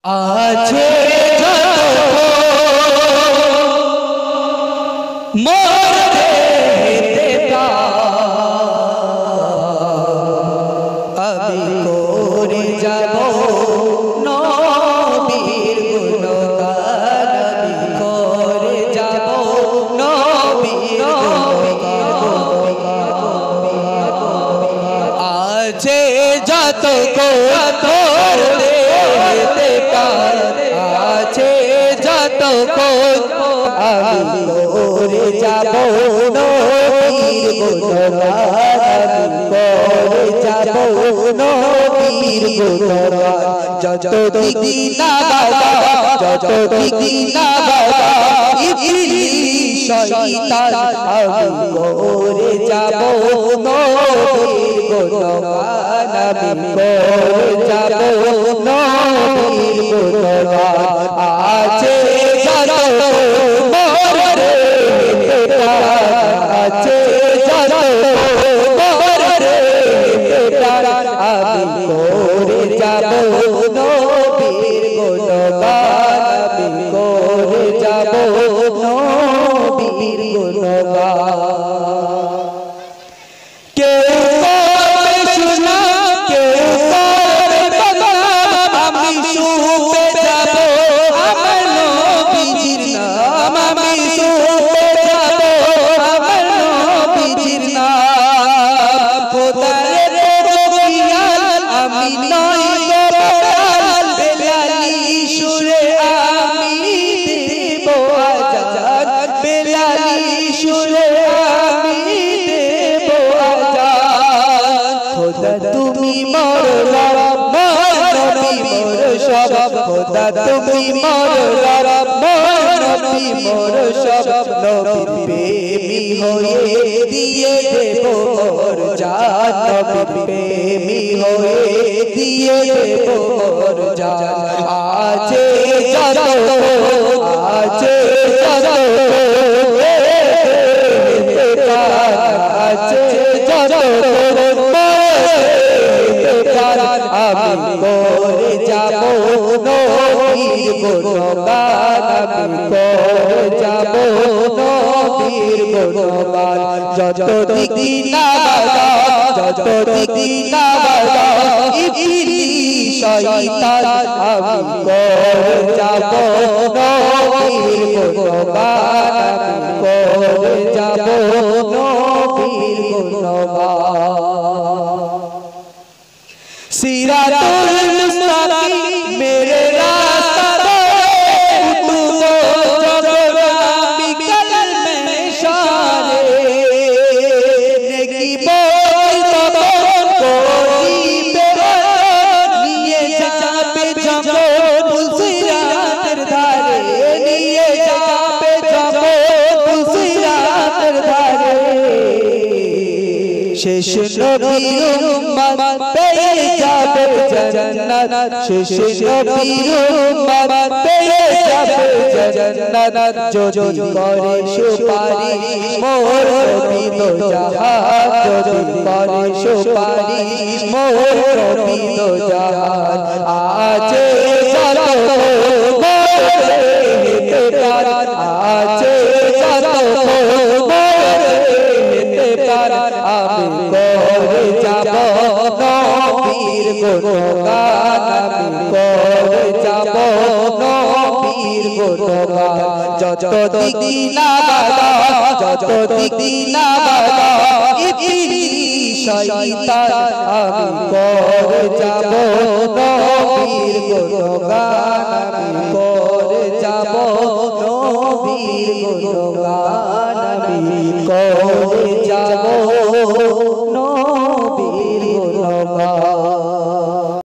আছে মোর দেহতে আমি করে যাব নবীর গুণগান, আমি করে যাব নবীর গুণগান। আছে যত তোর দেহতে আছে যত আমি করে যাব নবীর গুণগান, আমি করে যাব নবীর গুণগান। যত দিকি না বাবা, যত দিকি না বাবা ইবলিস শয়তান, আমি করে যাব নবীর গুণগান, আমি করে যাব নবীর গুণগান। আছে যত মোর দেহতে আছে যত মোর দেহতে আমি করে যাব নবীর গুণগান, আমি করে যাব নবীর গুণগান। কেউ করবে শোনা, কেউ করবে বদনাম, আমি শুনতে যাব আমার নবীজির নাম, আমি শুনতে যাব আমার নবীজির নাম। খোদার বখিয়াল আমি নই গোপাল, বেলালি সুরে আমি দেব আজান, বেলালি সুরে আমি দেব আজান। খোদা তুমি মোর রব, মোর নবী মোর সব, খোদা তুমি মোর রব, মোর নবী মোর সব। নবীর প্রেমী হয়ে দিয়ে দেব মোর জান, নবীর প্রেমী হয়ে দিয়ে দেব মোর জান। আছে যত আছে যত আছে যত আমি করে যাব নবীর গুণগান, আমি করে যাব নবীর গুণগান। যত দিকি না বাবা, যত দিকি না বাবা ইবলিস শয়তান, আমি করে যাব নবীর গুণগান, আমি করে যাব নবীর গুণগান। সিরাতুল মুস্তাকিম মেরে রাস্তা উঠবো যখন আমি কলমে শারে, নেকি বল তখন করিবে নিয়ে যাবে যখন সিরাতের ধারে, নিয়ে যাবে যখন সিরাতের ধারে। শেষ নবীর উম্মত পেয়ে যাবে জান্নাত, শেষ নবীর উম্মত পেয়ে যাবে জান্নাত। যদি করে সুপারিশ মোর নবী দো জাহান, যদি করে সুপারিশ মোর নবী দো জাহান। আছে যত মোর দেহতে আছে যত মোর দেহতে আমি করে যাব নবীর গুণগান, আমি করে যাব নবীর গুণগান। যত দিকি না বাবা, যত দিকি না বাবা ইবলিস শয়তান, আমি করে যাব নবীর গুণগান, আমি করে যাব নবীর গুণগান, আমি করে